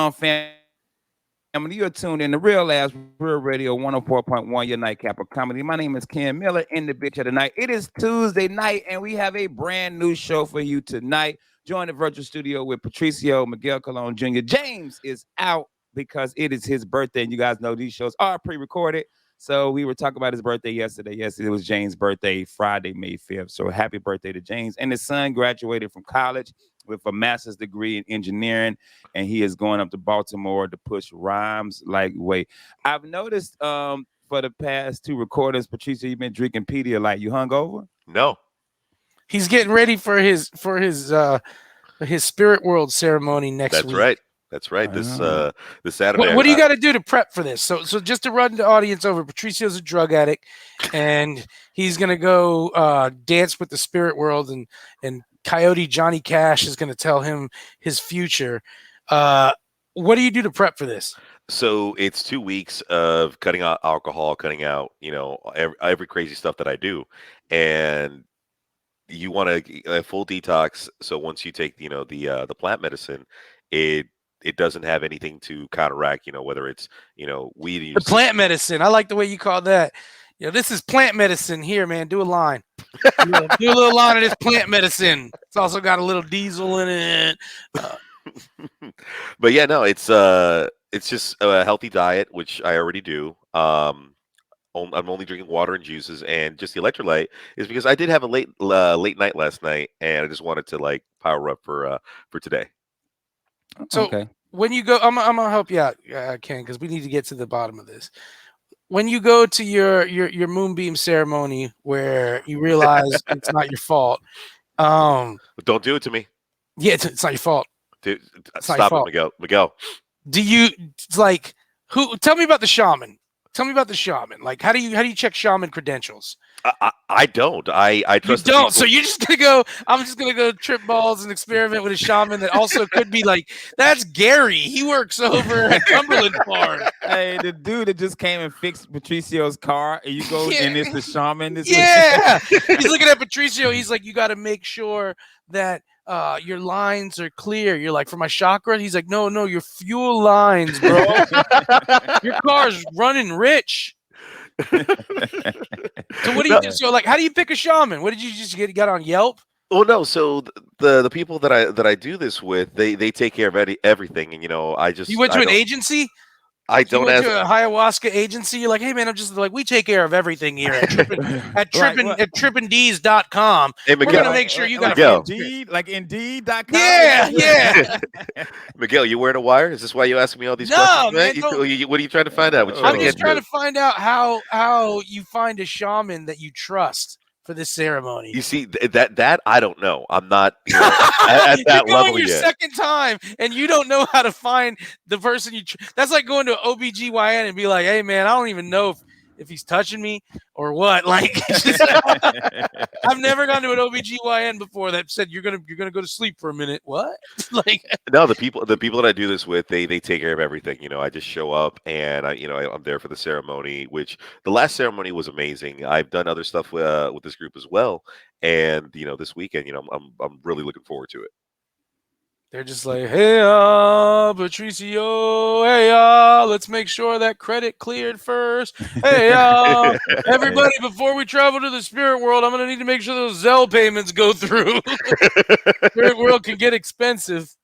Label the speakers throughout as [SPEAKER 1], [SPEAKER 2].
[SPEAKER 1] on, family? You're tuned in to Real Ass Real Radio 104.1, your nightcap of comedy. My name is Ken Miller in the bitch of the night. It is Tuesday night, and we have a brand new show for you tonight. Join the virtual studio with Patricio, Miguel Colon Jr. James is out because it is his birthday, and you guys know these shows are pre-recorded. So we were talking about his birthday yesterday. Yesterday was James' birthday, Friday, May 5th. So happy birthday to James. And his son graduated from college with a master's degree in engineering, and he is going up to Baltimore to push rhymes like wait. I've noticed for the past two recordings, Patricio, you've been drinking Pedialyte. You hungover?
[SPEAKER 2] No.
[SPEAKER 3] He's getting ready for his spirit world ceremony next week.
[SPEAKER 2] That's right. This Saturday.
[SPEAKER 3] What do you got to do to prep for this? So just to run the audience over, Patricio's a drug addict, and he's gonna go dance with the spirit world, and Coyote Johnny Cash is gonna tell him his future. What do you do to prep for this?
[SPEAKER 2] So it's 2 weeks of cutting out alcohol, cutting out every crazy stuff that I do, and you want a full detox. So once you take the plant medicine, it doesn't have anything to counteract, whether it's, weed.
[SPEAKER 3] The plant medicine. I like the way you call that. This is plant medicine here, man. Do a line. Do a little line of this plant medicine. It's also got a little diesel in it.
[SPEAKER 2] But yeah, no, it's just a healthy diet, which I already do. I'm only drinking water and juices, and just the electrolyte is because I did have a late night last night, and I just wanted to power up for today.
[SPEAKER 3] So
[SPEAKER 1] okay.
[SPEAKER 3] When you go, I'm gonna help you out, Ken, because we need to get to the bottom of this. When you go to your moonbeam ceremony where you realize it's not your fault,
[SPEAKER 2] don't do it to me.
[SPEAKER 3] Yeah, it's not your fault.
[SPEAKER 2] Dude, stop it, Miguel.
[SPEAKER 3] Do you who? Tell me about the shaman. Tell me about the shaman. How do you check shaman credentials?
[SPEAKER 2] I don't. I trust.
[SPEAKER 3] You don't. So you're just gonna go. I'm just gonna go trip balls and experiment with a shaman that also could be that's Gary. He works over at Cumberland Farm.
[SPEAKER 1] Hey, the dude that just came and fixed Patricio's car, and you go and it's the shaman.
[SPEAKER 3] He's looking at Patricio. He's like, you got to make sure that your lines are clear. You're like, for my chakra. He's like, no, your fuel lines, bro. Your car's running rich. So what do you do? So how do you pick a shaman? What did you just got on Yelp?
[SPEAKER 2] Well, no. So the people that I do this with, they take care of everything, and I just
[SPEAKER 3] you went to an agency.
[SPEAKER 2] You went
[SPEAKER 3] to a ayahuasca agency. You're like, hey man, I'm just we take care of everything here at trippindees.com.
[SPEAKER 2] Hey,
[SPEAKER 3] Miguel, we're gonna make sure you got
[SPEAKER 1] Indeed, Indeed.com.
[SPEAKER 3] Yeah.
[SPEAKER 2] Miguel, you wearing a wire? Is this why you ask me all these
[SPEAKER 3] questions?
[SPEAKER 2] Man, what are you trying to find out?
[SPEAKER 3] I'm just trying to find out how you find a shaman that you trust for this ceremony.
[SPEAKER 2] You see that I don't know. I'm not at that
[SPEAKER 3] You're
[SPEAKER 2] level
[SPEAKER 3] going your
[SPEAKER 2] yet.
[SPEAKER 3] Second time, and you don't know how to find the person you. That's like going to an OBGYN and be like, "Hey, man, I don't even know if he's touching me or what." I've never gone to an OBGYN before that said you're gonna go to sleep for a minute. What?
[SPEAKER 2] No, the people that I do this with, they take care of everything. I just show up, and I'm there for the ceremony. Which the last ceremony was amazing. I've done other stuff with this group as well, and this weekend, I'm really looking forward to it.
[SPEAKER 3] They're just like, hey, Patricio, hey, let's make sure that credit cleared first. Hey, everybody, before we travel to the spirit world, I'm going to need to make sure those Zelle payments go through. Spirit world can get expensive.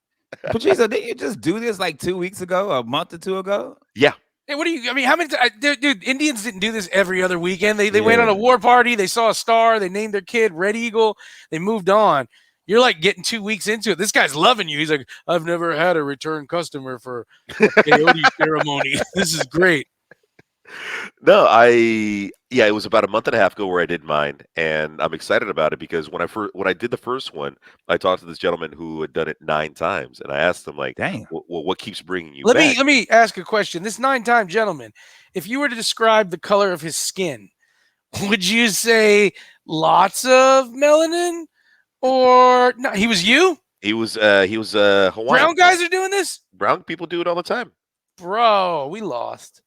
[SPEAKER 1] Patricio, didn't you just do this 2 weeks ago, a month or two ago?
[SPEAKER 2] Yeah.
[SPEAKER 3] Hey, how many times? Dude, Indians didn't do this every other weekend. They went on a war party. They saw a star. They named their kid Red Eagle. They moved on. You're getting 2 weeks into it. This guy's loving you. He's like, I've never had a return customer for a peyote ceremony. This is great.
[SPEAKER 2] No, it was about a month and a half ago where I did mine, and I'm excited about it because when I did the first one, I talked to this gentleman who had done it 9 times, and I asked him
[SPEAKER 1] dang,
[SPEAKER 2] what keeps bringing you
[SPEAKER 3] back?
[SPEAKER 2] Let
[SPEAKER 3] me ask a question. This 9-time gentleman, if you were to describe the color of his skin, would you say lots of melanin? Or no, he was you?
[SPEAKER 2] He was Hawaiian.
[SPEAKER 3] Brown guys are doing this?
[SPEAKER 2] Brown people do it all the time.
[SPEAKER 3] Bro, we lost.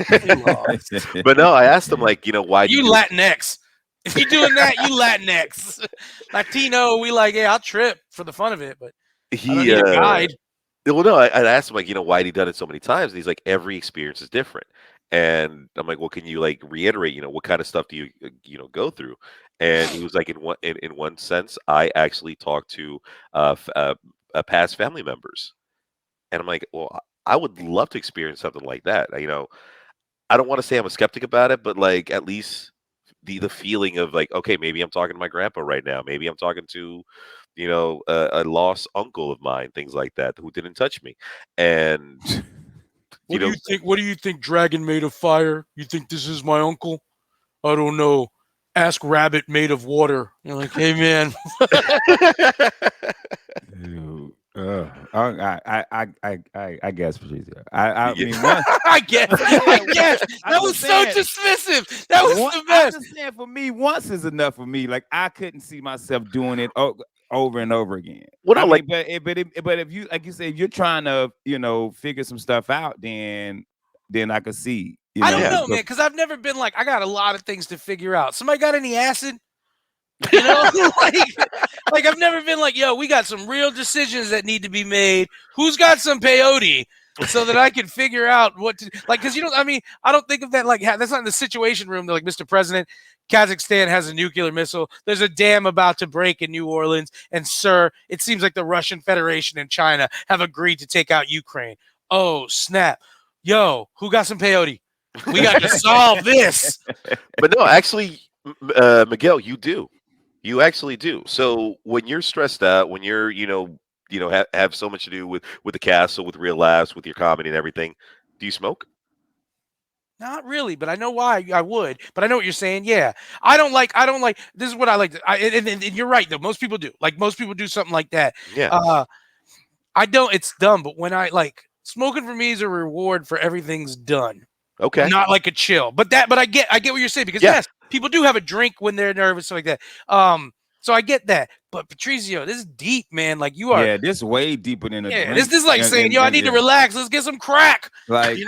[SPEAKER 2] But no, I asked him why
[SPEAKER 3] you Latinx. If you're doing that, you Latinx. Latino, we I'll trip for the fun of it, but
[SPEAKER 2] he
[SPEAKER 3] I don't need a guide.
[SPEAKER 2] Well, no, I asked him like, why had he done it so many times? And he's like, every experience is different. And I'm like, well, can you like reiterate, what kind of stuff do you, go through? And he was like, in one sense, I actually talked to past family members, and I'm like, well, I would love to experience something like that. I don't want to say I'm a skeptic about it, but like at least the feeling of like, okay, maybe I'm talking to my grandpa right now. Maybe I'm talking to, a lost uncle of mine, things like that, who didn't touch me. And
[SPEAKER 3] What do you think? What do you think, dragon made of fire? You think this is my uncle? I don't know. Ask rabbit made of water. You're like, hey man.
[SPEAKER 1] Dude, I guess, Patricio. I mean, one,
[SPEAKER 3] I guess. That was so dismissive. That was the best.
[SPEAKER 1] I'm just saying, for me, once is enough for me. Like I couldn't see myself doing it over and over again.
[SPEAKER 2] What
[SPEAKER 1] I
[SPEAKER 2] I
[SPEAKER 1] mean,
[SPEAKER 2] like,
[SPEAKER 1] but if you, like you said, if you're trying to, figure some stuff out, then I could see.
[SPEAKER 3] I don't know, man, because I've never been like, I got a lot of things to figure out. Somebody got any acid? Like I've never been like, yo, we got some real decisions that need to be made. Who's got some peyote so that I can figure out what to like? Because I don't think of that like that's not in the Situation Room. They're like, Mr. President, Kazakhstan has a nuclear missile. There's a dam about to break in New Orleans, and sir, it seems like the Russian Federation and China have agreed to take out Ukraine. Oh snap, yo, who got some peyote? We got to solve this.
[SPEAKER 2] But no, actually, Miguel, you do. You actually do. So when you're stressed out, when you're, have so much to do with the castle, with Real Laughs, with your comedy and everything, do you smoke?
[SPEAKER 3] Not really, but I know why I would. But I know what you're saying. Yeah, I don't like. This is what I like. And you're right though. Most people do. Like most people do something like that.
[SPEAKER 2] Yeah.
[SPEAKER 3] I don't. It's dumb. But when I like smoking for me is a reward for everything's done.
[SPEAKER 2] Okay.
[SPEAKER 3] Not like a chill. But I get what you're saying because yes, people do have a drink when they're nervous, stuff like that. So I get that. But Patricio, this is deep, man. Like you are.
[SPEAKER 1] Yeah, this way deeper than a drink.
[SPEAKER 3] This is like saying, yo, I need to relax. Let's get some crack.
[SPEAKER 1] Like,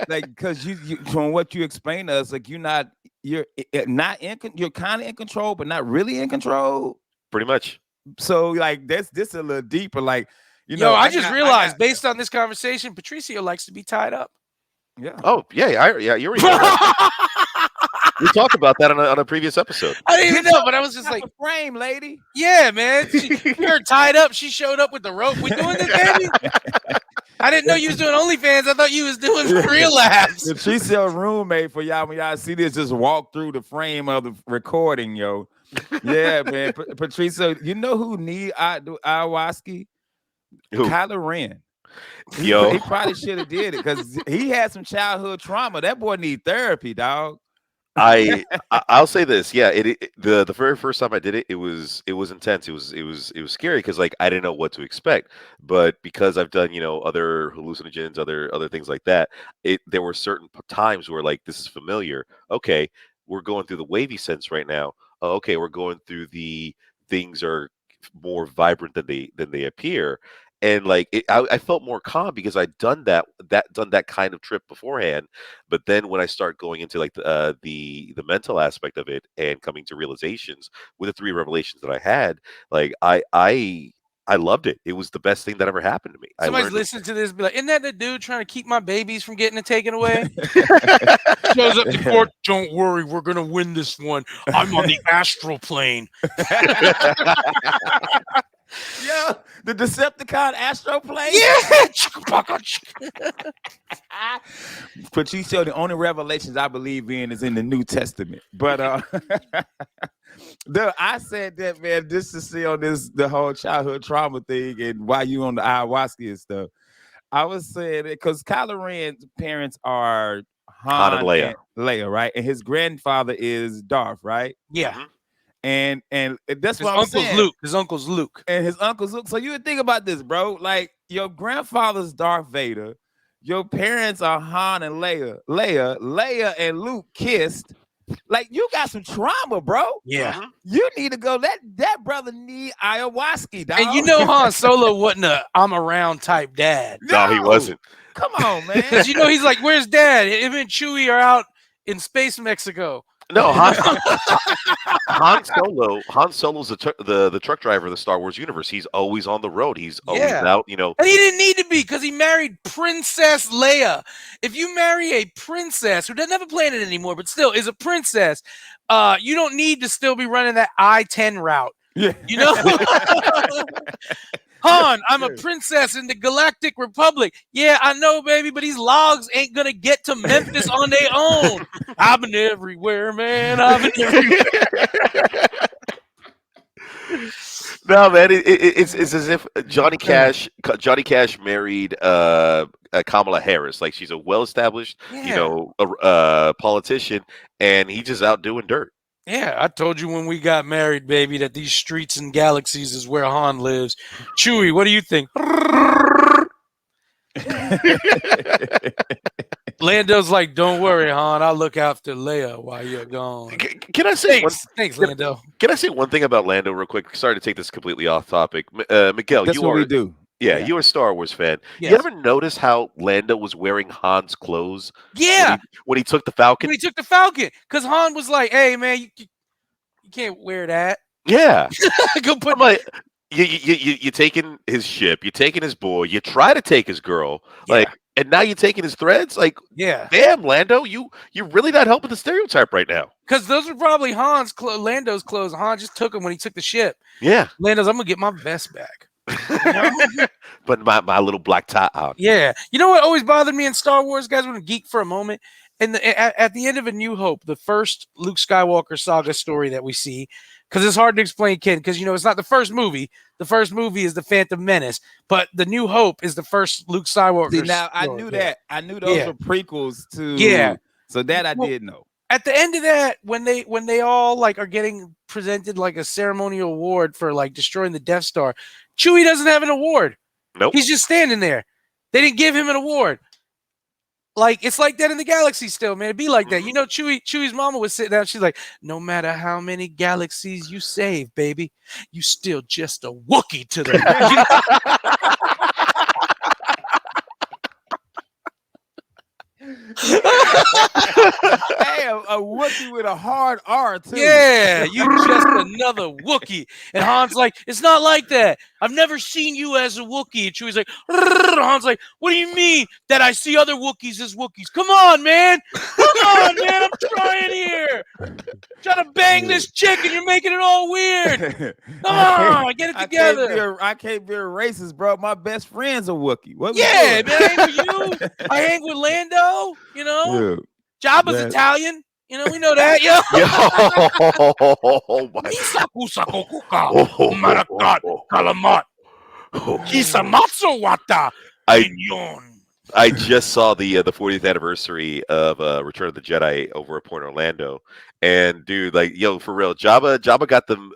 [SPEAKER 1] like, because you from what you explained to us, like you're not in, you're kind of in control, but not really in control.
[SPEAKER 2] Pretty much.
[SPEAKER 1] So like this a little deeper. Like,
[SPEAKER 3] I just realized based on this conversation, Patricio likes to be tied up.
[SPEAKER 1] Yeah.
[SPEAKER 2] Oh yeah, you already know that. We talked about that on a previous episode.
[SPEAKER 3] I didn't even know, but I was just like,
[SPEAKER 1] frame, lady.
[SPEAKER 3] Yeah, man. You're tied up. She showed up with the rope. We doing this, baby? I didn't know you was doing OnlyFans. I thought you was doing Real Laughs.
[SPEAKER 1] She's a roommate for y'all. When y'all see this, just walk through the frame of the recording, yo. Yeah, man. Patricio, you know who need ayahuasca? Kylo Ren. He probably should have did it because he had some childhood trauma. That boy need therapy, dog.
[SPEAKER 2] I'll say this. Yeah, the very first time I did it, it was intense. It was scary because like I didn't know what to expect. But because I've done other hallucinogens, other things like that, there were certain times where like this is familiar. Okay, we're going through the wavy sense right now. Oh, okay, we're going through the things are more vibrant than they appear. And like I felt more calm because I'd done that kind of trip beforehand. But then when I start going into like the mental aspect of it and coming to realizations with the 3 revelations that I had, like I loved it. It was the best thing that ever happened to me.
[SPEAKER 3] Somebody's listening to this, be like, "Isn't that the dude trying to keep my babies from getting it taken away?" Shows up to court. Don't worry, we're gonna win this one. I'm on the astral plane.
[SPEAKER 1] Yeah, the Decepticon astro plane.
[SPEAKER 3] Yeah.
[SPEAKER 1] Patricio, the only revelations I believe in is in the New Testament. But I said that, man, just to see on the whole childhood trauma thing and why you on the ayahuasca and stuff. I was saying it because Kylo Ren's parents are Han and Leia, right? And his grandfather is Darth, right?
[SPEAKER 3] Yeah.
[SPEAKER 2] Mm-hmm.
[SPEAKER 1] And that's
[SPEAKER 3] his
[SPEAKER 1] what I'm saying.
[SPEAKER 3] Luke. His uncle's Luke.
[SPEAKER 1] And his uncle's Luke. So you would think about this, bro. Like your grandfather's Darth Vader. Your parents are Han and Leia. Leia and Luke kissed. Like you got some trauma, bro.
[SPEAKER 3] Yeah.
[SPEAKER 1] You need to go. That brother need ayahuasca, dog.
[SPEAKER 3] And Han Solo wasn't a I'm around type dad.
[SPEAKER 2] No, he wasn't.
[SPEAKER 1] Come on, man.
[SPEAKER 3] Because he's like, where's dad? Him and Chewy are out in space Mexico.
[SPEAKER 2] No, Han Solo. Han Solo's the truck driver of the Star Wars universe. He's always on the road. He's always
[SPEAKER 3] Yeah.
[SPEAKER 2] out. You know.
[SPEAKER 3] And he didn't need to be because he married Princess Leia. If you marry a princess who doesn't have a planet anymore, but still is a princess, you don't need to still be running that I-10 route.
[SPEAKER 1] Yeah.
[SPEAKER 3] You know? Han, I'm a princess in the Galactic Republic. Yeah, I know, baby, but these logs ain't gonna get to Memphis on their own. I've been everywhere, man. I've been everywhere.
[SPEAKER 2] No, man, it's as if Johnny Cash married Kamala Harris. Like she's a well-established,
[SPEAKER 3] Yeah.
[SPEAKER 2] politician, and he just out doing dirt.
[SPEAKER 3] Yeah, I told you when we got married, baby, that these streets and galaxies is where Han lives. Chewy, what do you think? Lando's like, don't worry, Han. I'll look after Leia while you're gone.
[SPEAKER 2] Can I say
[SPEAKER 3] Thanks, Lando.
[SPEAKER 2] Can I say one thing about Lando real quick? Sorry to take this completely off topic. Miguel,
[SPEAKER 1] That's what we do.
[SPEAKER 2] Yeah, you're a Star Wars fan.
[SPEAKER 3] Yes.
[SPEAKER 2] You ever notice how Lando was wearing Han's clothes?
[SPEAKER 3] Yeah.
[SPEAKER 2] When he took the Falcon?
[SPEAKER 3] When he took the Falcon. Because Han was like, hey, man, you can't wear that.
[SPEAKER 2] Yeah.
[SPEAKER 3] Go put
[SPEAKER 2] I'm like, you're taking his ship, you're taking his boy, you try to take his girl, and now you're taking his threads? Like, damn, Lando, you're really not helping the stereotype right now.
[SPEAKER 3] Because those were probably Lando's clothes. Han just took them when he took the ship.
[SPEAKER 2] Yeah.
[SPEAKER 3] Lando's, I'm going to get my vest back.
[SPEAKER 2] But my little black tie on.
[SPEAKER 3] Yeah. You know what always bothered me in Star Wars, guys? I want to geek for a moment. And at the end of A New Hope, the first Luke Skywalker saga story that we see, because it's hard to explain, Ken, because, it's not the first movie. The first movie is The Phantom Menace, but The New Hope is the first Luke Skywalker
[SPEAKER 1] See, now, I
[SPEAKER 3] story.
[SPEAKER 1] knew that. I knew those were prequels to...
[SPEAKER 3] Yeah.
[SPEAKER 1] So that I did know.
[SPEAKER 3] At the end of that, when they all are getting presented a ceremonial award for destroying the Death Star, Chewie doesn't have an award.
[SPEAKER 2] Nope.
[SPEAKER 3] He's just standing there. They didn't give him an award. It's like that in the galaxy still, man. It'd be like that. Chewie's mama was sitting down. She's like, no matter how many galaxies you save, baby, you still just a Wookie to them.
[SPEAKER 1] Hey, a Wookie with a hard R, too.
[SPEAKER 3] Yeah, you just another Wookie. And Han's like, it's not like that. I've never seen you as a Wookie. And Chewie's like, Han's like, what do you mean that I see other Wookiees as Wookiees? Come on, man. Come on, man. I'm trying here. Trying to bang this chick and you're making it all weird. Come on, get it together.
[SPEAKER 1] I can't be a racist, bro. My best friend's a Wookie. What
[SPEAKER 3] man, I hang with you. I hang with Lando,
[SPEAKER 1] Yeah.
[SPEAKER 3] Jabba's Italian. We know that, yo.
[SPEAKER 2] Oh my. I just saw the 40th anniversary of Return of the Jedi over at Point Orlando, and dude, for real, Jabba got them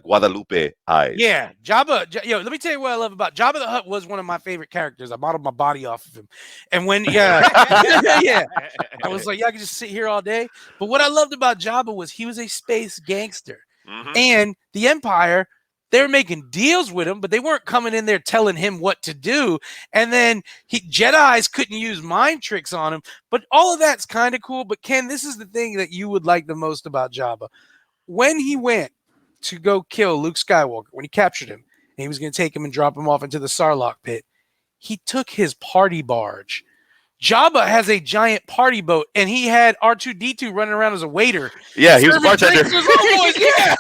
[SPEAKER 2] Guadalupe eyes.
[SPEAKER 3] Yeah, Jabba. Let me tell you what I love about Jabba the Hutt. Was one of my favorite characters. I modeled my body off of him, and when I was like, I could just sit here all day. But what I loved about Jabba was he was a space gangster, and the Empire. They were making deals with him, but they weren't coming in there telling him what to do. And then Jedis couldn't use mind tricks on him. But all of that's kind of cool. But Ken, this is the thing that you would like the most about Jabba. When he went to go kill Luke Skywalker, when he captured him, and he was going to take him and drop him off into the Sarlacc pit, he took his party barge. Jabba has a giant party boat, and he had R2-D2 running around as a waiter.
[SPEAKER 2] Yeah, he was a bartender.
[SPEAKER 3] Yeah.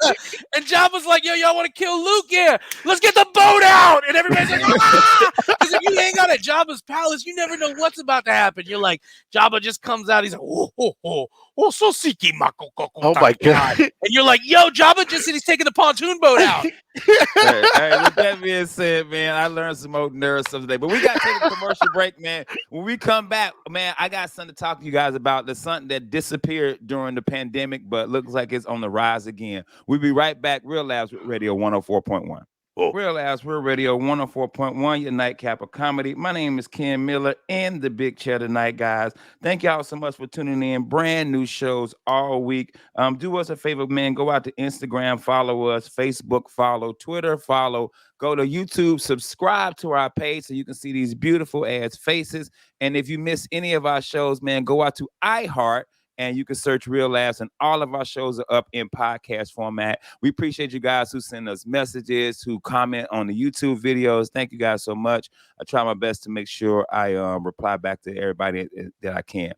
[SPEAKER 3] And Jabba's like, yo, y'all want to kill Luke? Yeah, let's get the boat out. And everybody's like, ah! Because if you hang out at Jabba's palace, you never know what's about to happen. You're like, Jabba just comes out. He's like, so siki mako.
[SPEAKER 2] Oh, my God.
[SPEAKER 3] And you're like, yo, Jabba just said he's taking the pontoon boat out.
[SPEAKER 1] Hey, with that being said, man, I learned some old nerd stuff today. But we got to take a commercial break, man. When we come back, man, I got something to talk to you guys about. There's something that disappeared during the pandemic, but looks like it's on the rise again. We'll be right back. Real Labs Radio 104.1. Real Labs Radio 104.1, your nightcap of comedy. My name is Ken Miller in the big chair tonight, guys. Thank y'all so much for tuning in. Brand new shows all week. Do us a favor, man. Go out to Instagram, follow us, Facebook, follow, Twitter, follow. Go to YouTube, subscribe to our page so you can see these beautiful ass faces. And if you miss any of our shows, man, go out to iHeart and you can search Real Laughs, and all of our shows are up in podcast format. We appreciate you guys who send us messages, who comment on the YouTube videos. Thank you guys so much. I try my best to make sure I reply back to everybody that I can.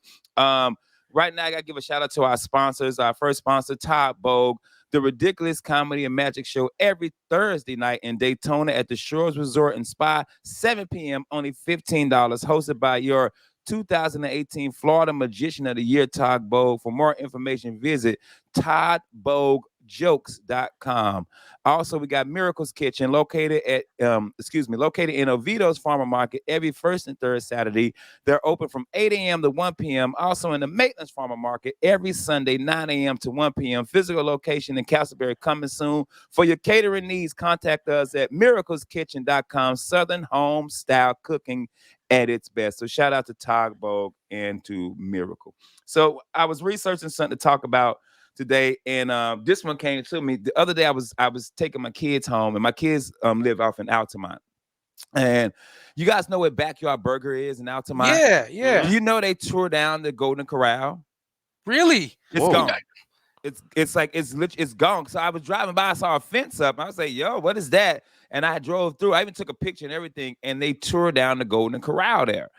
[SPEAKER 1] Right now, I got to give a shout out to our sponsors. Our first sponsor, Todd Bogue, the Ridiculous Comedy and Magic Show every Thursday night in Daytona at the Shores Resort and Spa, 7 p.m., only $15, hosted by your 2018 Florida Magician of the Year, Todd Bogue. For more information, visit toddbogejokes.com. Also, we got Miracles Kitchen located in Oviedo's Farmer Market every first and third Saturday. They're open from 8 a.m. to 1 p.m. Also in the Maitland's Farmer Market every Sunday, 9 a.m. to 1 p.m. Physical location in Castleberry coming soon. For your catering needs, contact us at miracleskitchen.com. Southern home style cooking at its best. So shout out to Todd Bogue and to Miracle. So I was researching something to talk about today, and this one came to me the other day. I was taking my kids home, and my kids live off in Altamont. And you guys know what Backyard Burger is in Altamont?
[SPEAKER 3] Yeah.
[SPEAKER 1] You know they tore down the Golden Corral.
[SPEAKER 3] Really?
[SPEAKER 1] It's gone. It's gone. So I was driving by, I saw a fence up. I was like, yo, what is that? And I drove through. I even took a picture and everything, and they tore down the Golden Corral there.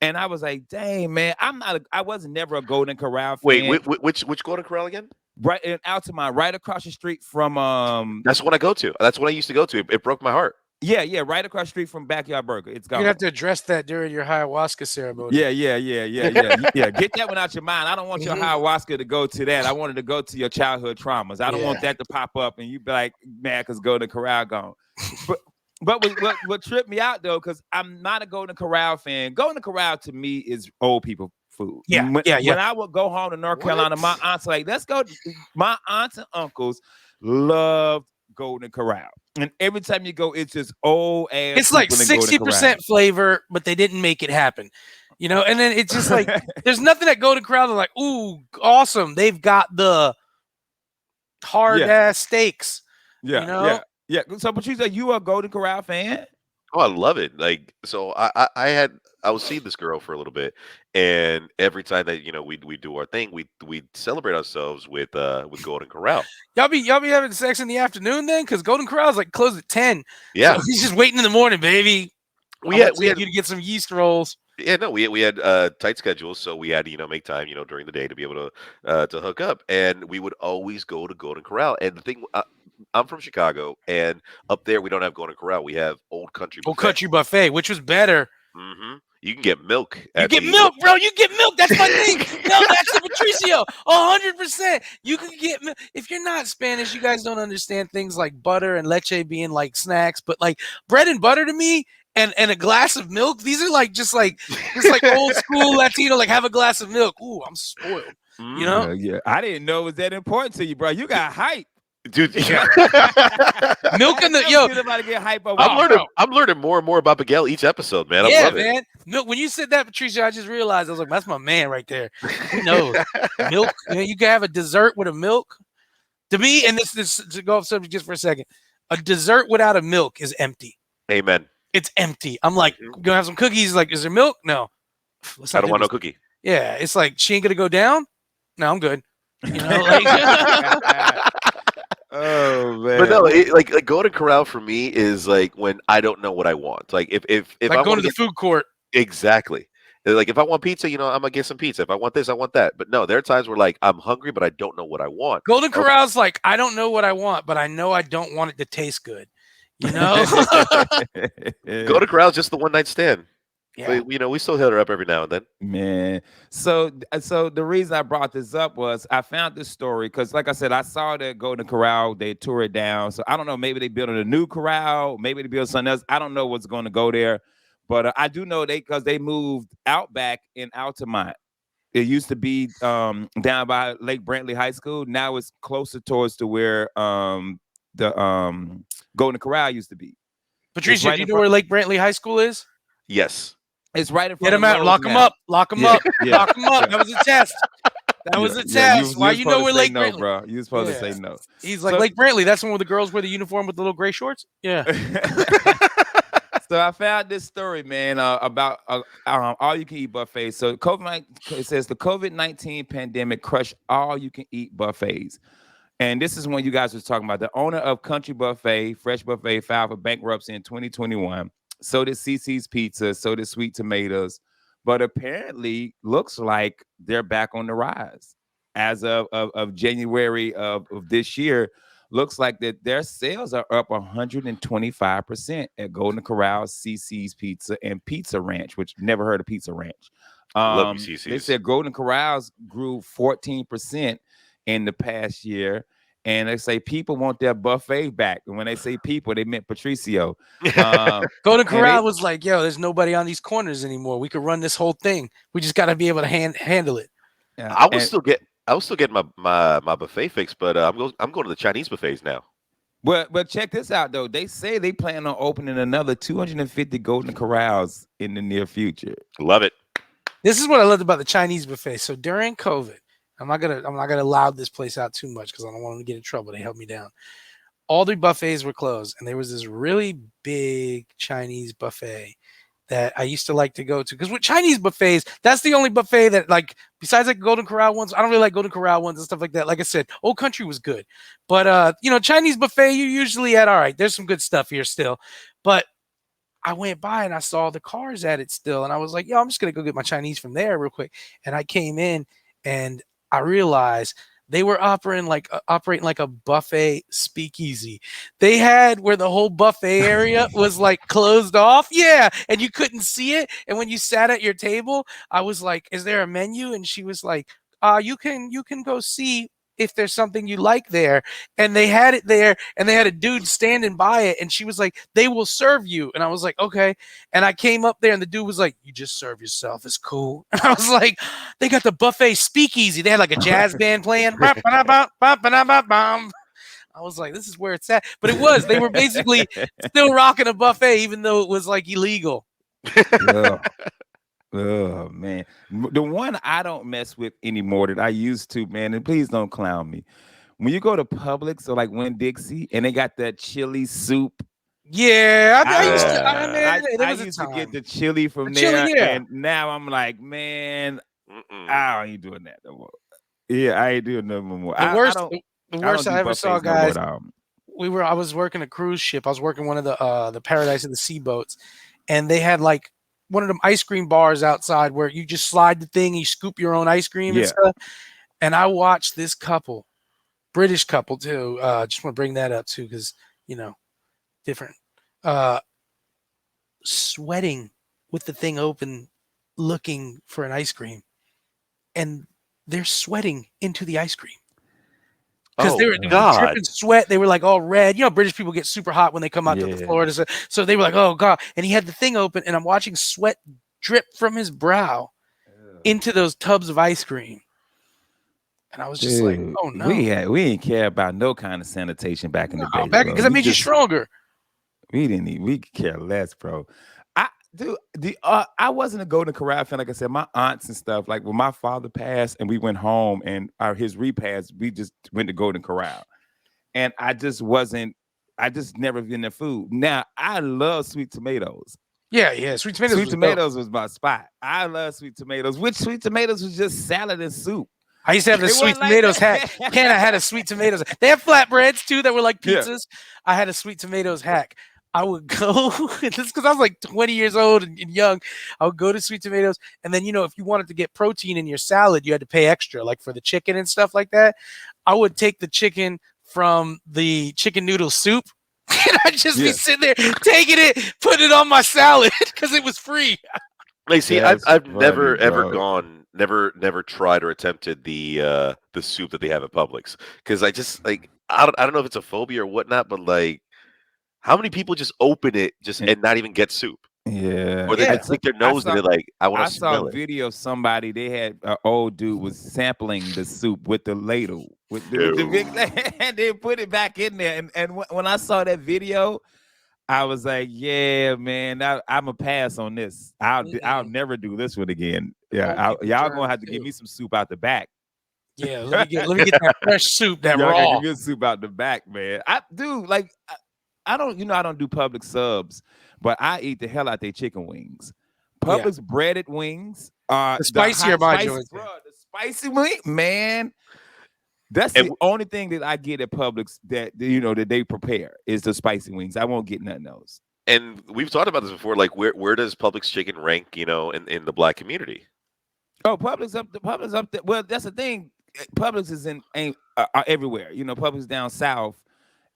[SPEAKER 1] And I was like, dang, man, I was never a Golden Corral fan.
[SPEAKER 2] Wait, which Golden Corral again?
[SPEAKER 1] Right in Altamont, right across the street from
[SPEAKER 2] That's what I go to. That's what I used to go to. It broke my heart.
[SPEAKER 1] Yeah, right across the street from Backyard Burger. It's gone.
[SPEAKER 3] You're gonna have to address that during your ayahuasca ceremony.
[SPEAKER 1] Yeah. Get that one out your mind. I don't want your ayahuasca to go to that. I wanted to go to your childhood traumas. I don't want that to pop up and you be like, man, because Golden Corral gone. But what tripped me out though, because I'm not a Golden Corral fan. Golden Corral to me is old people food. When I would go home to North Carolina, my aunts like, let's go. My aunts and uncles loved Golden Corral, and every time you go, it's just old ass.
[SPEAKER 3] It's like 60% flavor, but they didn't make it happen, you know. And then it's just like there's nothing at Golden Corral. They're like, ooh, awesome! They've got the hard ass steaks.
[SPEAKER 1] Yeah,
[SPEAKER 3] you know?
[SPEAKER 1] Yeah. So, Patricio, you a Golden Corral fan?
[SPEAKER 2] Oh, I love it. Like, so I was seeing this girl for a little bit, and every time that we do our thing, we celebrate ourselves with Golden Corral.
[SPEAKER 3] Y'all be having sex in the afternoon then, because Golden Corral's like closed at 10.
[SPEAKER 2] Yeah,
[SPEAKER 3] so he's just waiting in the morning, baby. We had you to get some yeast rolls.
[SPEAKER 2] Yeah, no, we had tight schedules, so we had to make time during the day to be able to hook up, and we would always go to Golden Corral. And the thing, I'm from Chicago, and up there we don't have Golden Corral. We have Old Country Buffet.
[SPEAKER 3] Old Country Buffet, which was better.
[SPEAKER 2] Mm-hmm. You can get milk.
[SPEAKER 3] You get milk, bro. You get milk. That's my thing. No, that's the Patricio. 100%. You can get milk. If you're not Spanish, you guys don't understand things like butter and leche being like snacks, but like bread and butter to me and a glass of milk, these are like just like old school Latino, like have a glass of milk. Ooh, I'm spoiled. You know?
[SPEAKER 1] Yeah. I didn't know it was that important to you, bro. You got hype.
[SPEAKER 2] Dude,
[SPEAKER 3] milk in the
[SPEAKER 1] about to get hype over.
[SPEAKER 2] I'm learning more and more about Miguel each episode, man. I love it. Man.
[SPEAKER 3] Milk. When you said that, Patricia, I just realized I was like, that's my man right there. He knows milk. You can have a dessert with a milk. To me, and this to go off subject just for a second, a dessert without a milk is empty.
[SPEAKER 2] Amen.
[SPEAKER 3] It's empty. I'm like, gonna have some cookies. Like, is there milk? No.
[SPEAKER 2] I don't want no cookie.
[SPEAKER 3] Yeah, it's like she ain't gonna go down. No, I'm good. You know, like.
[SPEAKER 2] Oh man! But no, like Golden Corral for me is like when I don't know what I want. Like if
[SPEAKER 3] like
[SPEAKER 2] I
[SPEAKER 3] go to the food court.
[SPEAKER 2] Exactly. Like if I want pizza, I'm gonna get some pizza. If I want this, I want that. But no, there are times where like I'm hungry, but I don't know what I want.
[SPEAKER 3] Golden Corral's like I don't know what I want, but I know I don't want it to taste good. You know.
[SPEAKER 2] Golden Corral's just the one night stand.
[SPEAKER 3] Yeah.
[SPEAKER 2] But, we still hit her up every now and then.
[SPEAKER 1] Man. So the reason I brought this up was I found this story because, like I said, I saw that Golden Corral, they tore it down. So I don't know, maybe they built a new corral, maybe they built something else. I don't know what's going to go there. But I do know because they moved out back in Altamont. It used to be down by Lake Brantley High School. Now it's closer towards to where the Golden Corral used to be.
[SPEAKER 3] Patricia, do you know where Lake Brantley High School is?
[SPEAKER 2] Yes.
[SPEAKER 1] It's right in front
[SPEAKER 3] Get him out. Lock him up. Lock him up. Lock him up. That was a test. That was a test. Why you know where Lake Brantley?
[SPEAKER 1] Bro, you supposed to say no.
[SPEAKER 3] He's like Lake Brantley. That's the one where the girls wear the uniform with the little gray shorts. Yeah.
[SPEAKER 1] So I found this story, man, about all you can eat buffets. So it says the COVID-19 pandemic crushed all you can eat buffets. And this is when you guys was talking about the owner of Country Buffet, Fresh Buffet, filed for bankruptcy in 2021. So did CC's Pizza, so did Sweet Tomatoes. But apparently, looks like they're back on the rise. As of January of this year, looks like that their sales are up 125% at Golden Corral, CC's Pizza, and Pizza Ranch, which never heard of Pizza Ranch.
[SPEAKER 2] Love you,
[SPEAKER 1] They
[SPEAKER 2] CC's.
[SPEAKER 1] said Golden Corrals grew 14% in the past year. And they say people want their buffet back. And when they say people, they meant Patricio.
[SPEAKER 3] Golden Corral was like, yo, there's nobody on these corners anymore. We could run this whole thing. We just got to be able to handle it.
[SPEAKER 1] Yeah,
[SPEAKER 2] I was still getting my buffet fix, but I'm going to the Chinese buffets now.
[SPEAKER 1] But check this out though. They say they plan on opening another 250 Golden Corrals in the near future.
[SPEAKER 2] Love it.
[SPEAKER 3] This is what I loved about the Chinese buffet. So during COVID, I'm not gonna loud this place out too much because I don't want them to get in trouble. They held me down. All the buffets were closed, and there was this really big Chinese buffet that I used to like to go to. Because with Chinese buffets, that's the only buffet that, like, besides like Golden Corral ones, I don't really like Golden Corral ones and stuff like that. Like I said, Old Country was good, but Chinese buffet, you usually at all right. There's some good stuff here still, but I went by and I saw the cars at it still, and I was like, yo, I'm just gonna go get my Chinese from there real quick. And I came in and I realized they were operating like a buffet speakeasy. They had where the whole buffet area was like closed off. Yeah. And you couldn't see it. And when you sat at your table, I was like, is there a menu? And she was like, you can go see if there's something you like there. And they had it there, and they had a dude standing by it, and she was like, they will serve you. And I was like, okay. And I came up there, and the dude was like, you just serve yourself, it's cool. And I was like, they got the buffet speakeasy. They had like a jazz band playing. I was like, this is where it's at. But they were basically still rocking a buffet, even though it was like illegal.
[SPEAKER 1] Yeah. Oh man, the one I don't mess with anymore that I used to, man, and please don't clown me. When you go to Publix or like Winn-Dixie and they got that chili soup.
[SPEAKER 3] Yeah,
[SPEAKER 1] I used to get the chili from there, and now I'm like, man, I ain't doing that no more. Yeah, I ain't doing no more.
[SPEAKER 3] The worst I ever saw, guys. I was working a cruise ship. I was working one of the Paradise of the Sea boats, and they had like one of them ice cream bars outside where you just slide the thing and you scoop your own ice cream and stuff. And I watched this couple, British couple too. Just want to bring that up too, because different. Sweating with the thing open, looking for an ice cream, and they're sweating into the ice cream. Because they were dripping sweat. They were like all red. British people get super hot when they come out to Florida. So they were like, oh, God. And he had the thing open, and I'm watching sweat drip from his brow into those tubs of ice cream. And I was just like, oh, no.
[SPEAKER 1] We didn't care about no kind of sanitation back in the day.
[SPEAKER 3] Because it made you stronger.
[SPEAKER 1] We could care less, bro. I wasn't a Golden Corral fan. Like I said, my aunts and stuff, like when my father passed and we went home and his repast, we just went to Golden Corral. And I just never been the food. Now, I love Sweet Tomatoes.
[SPEAKER 3] Yeah. Sweet Tomatoes
[SPEAKER 1] was my spot. I love Sweet Tomatoes, which Sweet Tomatoes was just salad and soup.
[SPEAKER 3] I used to have the Sweet Tomatoes hack. I had a Sweet Tomatoes. They have flatbreads too that were like pizzas. Yeah. I had a Sweet Tomatoes hack. I would go, this because I was like 20 years old and young. I would go to Sweet Tomatoes. And then, if you wanted to get protein in your salad, you had to pay extra, like for the chicken and stuff like that. I would take the chicken from the chicken noodle soup. And I'd just be sitting there taking it, putting it on my salad because it was free.
[SPEAKER 2] Like, see, I've never tried or attempted the soup that they have at Publix, because I just like I don't know if it's a phobia or whatnot, but like, how many people just open it and not even get soup?
[SPEAKER 1] Yeah,
[SPEAKER 2] or they stick their nose and they're like, I want to smell it. I saw
[SPEAKER 1] a video of somebody. They had an old dude was sampling the soup with the ladle with the big, and they put it back in there. And when I saw that video, I was like, yeah, man, I'm a pass on this. I'll never do this one again. Yeah, y'all gonna have to give me some soup out the back.
[SPEAKER 3] Yeah, let me get that fresh soup, that raw.
[SPEAKER 1] Get soup out the back, man. I don't, I don't do Publix subs, but I eat the hell out their chicken wings.
[SPEAKER 3] Yeah.
[SPEAKER 1] Publix breaded wings,
[SPEAKER 3] The
[SPEAKER 1] the
[SPEAKER 3] spicier
[SPEAKER 1] hot
[SPEAKER 3] my
[SPEAKER 1] spicy,
[SPEAKER 3] joints.
[SPEAKER 1] bro, the spicy wing, man. That's
[SPEAKER 2] And
[SPEAKER 1] the only thing that I get at Publix that that they prepare is the spicy wings. I won't get nothing else.
[SPEAKER 2] and we've talked about this before. Like, where does Publix chicken rank? In the black community.
[SPEAKER 1] Oh, Publix up the Publix up the. Well, that's the thing. Publix is in ain't everywhere. Publix down south,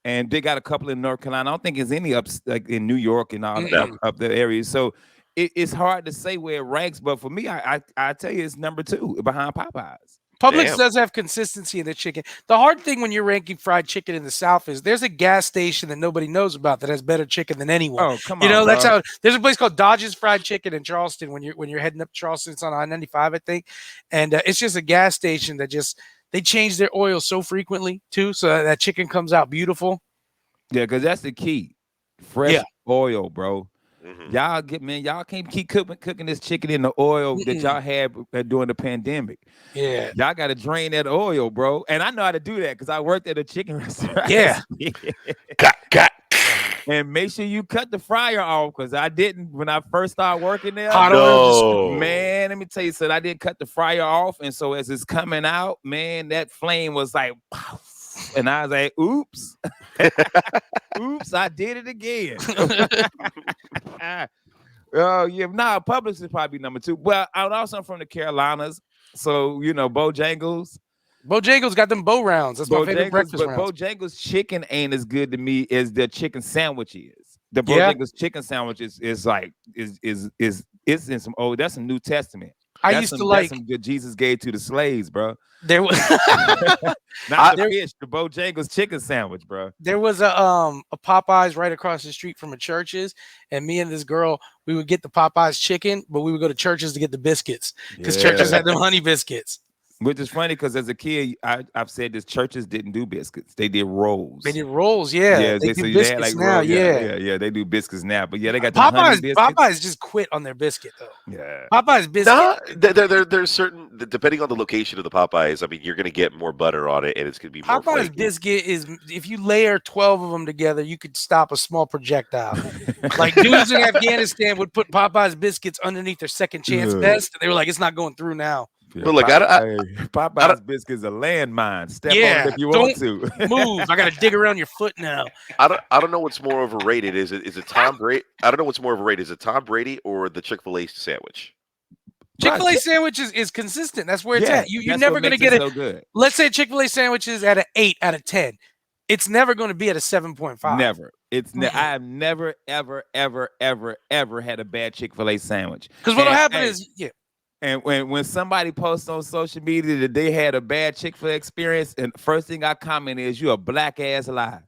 [SPEAKER 1] and they got a couple in North Carolina. I don't think it's any up like in New York and all that,
[SPEAKER 2] No.
[SPEAKER 1] up the areas. So it's hard to say where it ranks. But for me, I tell you, it's number 2 behind Popeyes.
[SPEAKER 3] Publix
[SPEAKER 2] Damn.
[SPEAKER 3] does have consistency in the chicken. The hard thing when you're ranking fried chicken in the South is there's a gas station that nobody knows about that has better chicken than anyone.
[SPEAKER 1] Oh, come on,
[SPEAKER 3] That's
[SPEAKER 1] bro.
[SPEAKER 3] how. There's a place called Dodge's Fried Chicken in Charleston. When you're heading up Charleston, it's on I-95, I think, and it's just a gas station that they change their oil so frequently too, so that chicken comes out beautiful.
[SPEAKER 1] Yeah, because that's the key. Fresh oil, bro.
[SPEAKER 2] Mhm.
[SPEAKER 1] Y'all can't keep cooking this chicken in the oil that y'all had during the pandemic.
[SPEAKER 3] Yeah.
[SPEAKER 1] Y'all got to drain that oil, bro. And I know how to do that because I worked at a chicken restaurant.
[SPEAKER 3] Yeah.
[SPEAKER 2] Got.
[SPEAKER 1] And make sure you cut the fryer off because I didn't when I first started working there.
[SPEAKER 3] Hot oil
[SPEAKER 2] No.
[SPEAKER 1] Man, let me tell you something. I didn't cut the fryer off. And so as it's coming out, man, that flame was like, and I was like, oops. Oops, I did it again. Oh, yeah. Nah, Publix is probably number 2. Well, I'm also from the Carolinas. So, Bojangles.
[SPEAKER 3] Bojangles got them bow rounds. That's my favorite breakfast
[SPEAKER 1] But
[SPEAKER 3] rounds.
[SPEAKER 1] Bojangles chicken ain't as good to me as the chicken sandwich is. The
[SPEAKER 3] Yeah.
[SPEAKER 1] Bojangles chicken sandwich is like is it's in some that's some New Testament.
[SPEAKER 3] I
[SPEAKER 1] That's
[SPEAKER 3] used to
[SPEAKER 1] some,
[SPEAKER 3] like.
[SPEAKER 1] that's some good Jesus gave to the slaves, bro.
[SPEAKER 3] There was
[SPEAKER 1] Not the fish, the Bojangles chicken sandwich, bro.
[SPEAKER 3] there was a Popeyes right across the street from a Church's, and me and this girl, we would get the Popeyes chicken, but we would go to Church's to get the biscuits because Church's had them honey biscuits.
[SPEAKER 1] Which is funny because as a kid, I've said this: churches didn't do biscuits; they did rolls.
[SPEAKER 3] They did rolls, yeah. They do biscuits now,
[SPEAKER 1] rolls,
[SPEAKER 3] yeah.
[SPEAKER 1] yeah. They do biscuits now, but yeah, they got the honey biscuits.
[SPEAKER 3] Popeyes just quit on their biscuit though.
[SPEAKER 1] Yeah,
[SPEAKER 3] Popeyes biscuit.
[SPEAKER 2] No, there's certain depending on the location of the Popeyes. I mean, you're gonna get more butter on it, and it's gonna be more
[SPEAKER 3] Popeyes
[SPEAKER 2] flaky.
[SPEAKER 3] biscuit is if you layer 12 of them together, you could stop a small projectile. Like dudes in Afghanistan would put Popeyes biscuits underneath their second chance vest, and they were like, "It's not going through now."
[SPEAKER 1] yeah.
[SPEAKER 2] But, like,
[SPEAKER 1] Popeyes biscuits a landmine. Step on
[SPEAKER 3] Yeah,
[SPEAKER 1] it if you want to.
[SPEAKER 3] Move! I gotta dig around your foot now.
[SPEAKER 2] I don't know what's more overrated. Is it Tom Brady? I don't know what's more overrated. Is it Tom Brady or the Chick-fil-A sandwich?
[SPEAKER 3] Chick-fil-A sandwich is consistent. That's where it's at. You're
[SPEAKER 1] that's
[SPEAKER 3] never
[SPEAKER 1] what
[SPEAKER 3] gonna
[SPEAKER 1] makes
[SPEAKER 3] get it.
[SPEAKER 1] so good.
[SPEAKER 3] Let's say Chick-fil-A sandwich is at an 8 out of 10. It's never going to be at a 7.5.
[SPEAKER 1] Never. I have never, ever, ever, ever, ever had a bad Chick-fil-A sandwich.
[SPEAKER 3] Because what'll
[SPEAKER 1] And,
[SPEAKER 3] happen
[SPEAKER 1] hey,
[SPEAKER 3] is,
[SPEAKER 1] And when somebody posts on social media that they had a bad Chick-fil-A experience, and first thing I comment is, "You a black ass lie."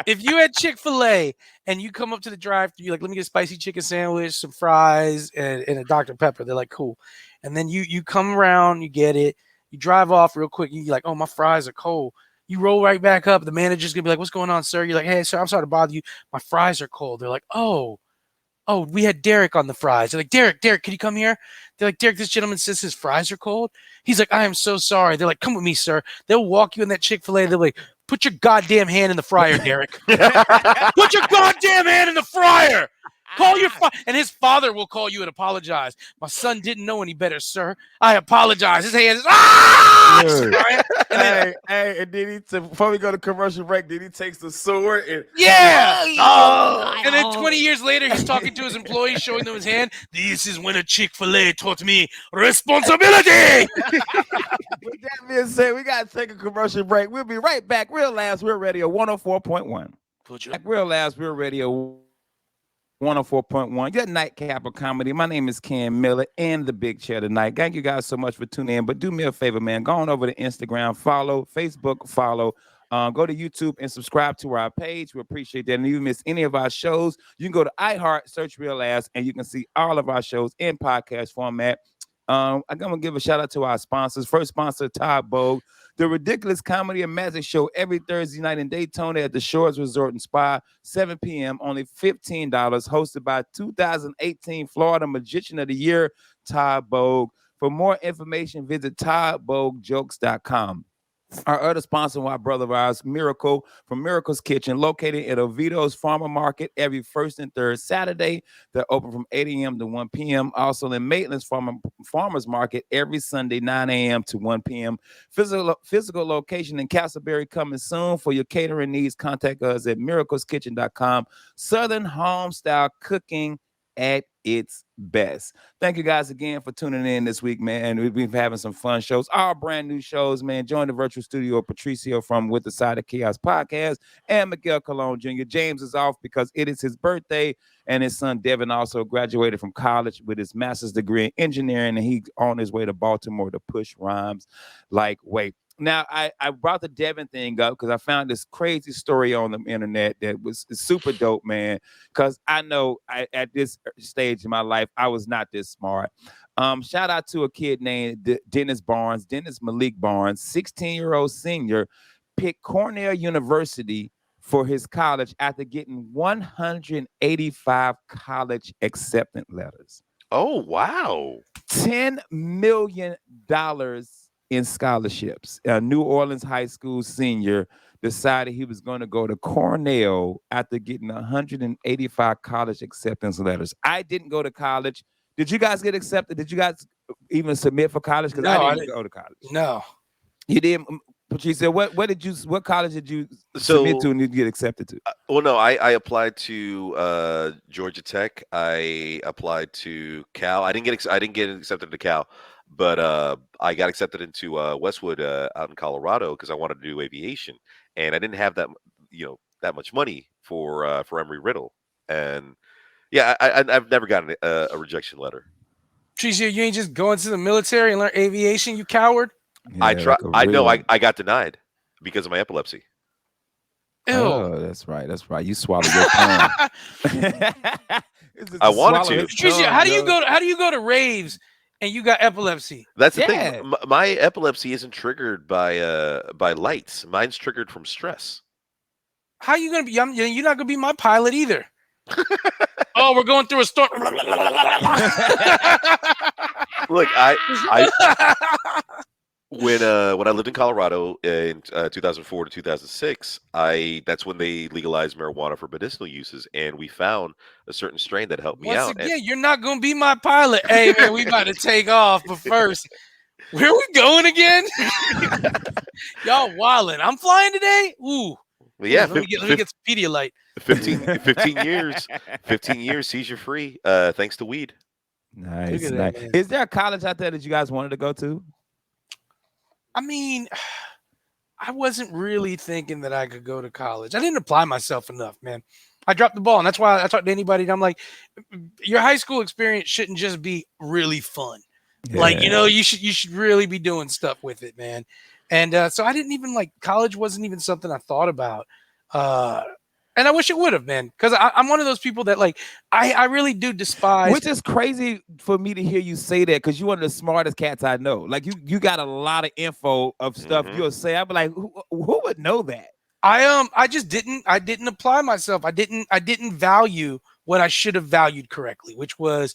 [SPEAKER 3] if you had Chick-fil-A and you come up to the drive-thru, you're like, "Let me get a spicy chicken sandwich, some fries, and a Dr. Pepper." They're like, "Cool." And then you come around, you get it, you drive off real quick, you're like, "Oh, my fries are cold." You roll right back up. The manager's gonna be like, "What's going on, sir?" You're like, "Hey, sir, I'm sorry to bother you. My fries are cold." They're like, "Oh, we had Derek on the fries." They're like, Derek, can you come here?" They're like, "Derek, this gentleman says his fries are cold." He's like, "I am so sorry." They're like, "Come with me, sir." They'll walk you in that Chick-fil-A. They're like, "Put your goddamn hand in the fryer, Derek." Put your goddamn hand in the fryer. Call your and his father will call you and apologize. "My son didn't know any better, sir. I apologize." His hand is
[SPEAKER 1] And then before we go to commercial break, then he takes the sword and
[SPEAKER 3] And then 20 years later, he's talking to his employees, showing them his hand. "This is when a Chick-fil-A taught me responsibility."
[SPEAKER 1] With that being said, we gotta take a commercial break. We'll be right back. Real Labs, Real Radio 104.1. Real Labs, Real Radio 104.1, your nightcap of comedy. My name is Ken Miller in the big chair tonight. Thank you guys so much for tuning in. But do me a favor, man. Go on over to Instagram, follow, Facebook, follow. Go to YouTube and subscribe to our page. We appreciate that. And if you miss any of our shows, you can go to iHeart, search Real Ass, and you can see all of our shows in podcast format. I'm gonna give a shout out to our sponsors. First sponsor, Todd Bogue, the Ridiculous Comedy and Magic Show every Thursday night in Daytona at the Shores Resort and Spa, 7 p.m. Only $15. Hosted by 2018 Florida Magician of the Year, Todd Bogue. For more information, visit toddbogejokes.com. Our other sponsor, my brother of ours, Miracle from Miracle's Kitchen, located at Oviedo's Farmer Market every first and third Saturday. They're open from 8 a.m. to 1 p.m. Also in Maitland's Farmers Market every Sunday, 9 a.m. to 1 p.m. Physical location in Castleberry coming soon. For your catering needs, contact us at miracleskitchen.com. Southern home style cooking at its best. Thank you guys again for tuning in this week, man. We've been having some fun shows, all brand new shows, man. Join the virtual studio of Patricio from With the Side of Chaos podcast and Miguel Colon Jr. James is off because it is his birthday, and his son Devin also graduated from college with his master's degree in engineering, and he's on his way to Baltimore to push rhymes like wait. Now, I brought the Devin thing up because I found this crazy story on the internet that was super dope, man. Because I know at this stage in my life, I was not this smart. Shout out to a kid named Dennis Malik Barnes, 16-year-old senior, picked Cornell University for his college after getting 185 college acceptance letters.
[SPEAKER 2] Oh, wow.
[SPEAKER 1] $10 million in scholarships. A New Orleans high school senior decided he was going to go to Cornell after getting 185 college acceptance letters. I didn't go to college. Did you guys get accepted? Did you guys even submit for college? Because
[SPEAKER 3] No,
[SPEAKER 1] I didn't go to college.
[SPEAKER 3] No.
[SPEAKER 1] You didn't? Patricia, what college did you submit to and you get accepted to?
[SPEAKER 2] Well, no, I applied to Georgia Tech. I applied to Cal. I didn't get accepted to Cal, but I got accepted into Westwood out in Colorado because I wanted to do aviation, and I didn't have that much money for Embry-Riddle, and yeah, I've never gotten a rejection letter.
[SPEAKER 3] Patricio, you ain't just going to the military and learn aviation, you coward.
[SPEAKER 1] Yeah,
[SPEAKER 2] I tried. I know. I got denied because of my epilepsy.
[SPEAKER 3] Ew.
[SPEAKER 1] Oh, that's right. You swallowed your tongue.
[SPEAKER 2] I wanted to.
[SPEAKER 3] Patricio, how do you go to raves and you got epilepsy?
[SPEAKER 2] That's the thing. My epilepsy isn't triggered by lights. Mine's triggered from stress.
[SPEAKER 3] How you gonna be? You're not gonna be my pilot either. Oh, we're going through a storm.
[SPEAKER 2] Look, when I lived in Colorado in 2004 to 2006, that's when they legalized marijuana for medicinal uses, and we found a certain strain that helped me out.
[SPEAKER 3] Once again, you're not gonna be my pilot. Hey man, we about to take off, but first, where are we going again? Y'all wildin'. I'm flying today. Ooh.
[SPEAKER 2] But yeah,
[SPEAKER 3] let me get some Pedialyte.
[SPEAKER 2] 15 years, 15 years seizure free, thanks to weed.
[SPEAKER 1] Nice.
[SPEAKER 3] That,
[SPEAKER 1] is there a college out there that you guys wanted to go to?
[SPEAKER 3] I mean, I wasn't really thinking that I could go to college. I didn't apply myself enough, man. I dropped the ball, and that's why I talked to anybody. And I'm like, your high school experience shouldn't just be really fun. Yeah. Like, you should really be doing stuff with it, man. And so I didn't even college wasn't even something I thought about. And I wish it would have, man, because I'm one of those people that I really do despise.
[SPEAKER 1] Which is crazy for me to hear you say that, because you're one of the smartest cats I know. Like you got a lot of info of stuff you'll say. I'd be like, who would know that?
[SPEAKER 3] I just didn't apply myself. I didn't value what I should have valued correctly, which was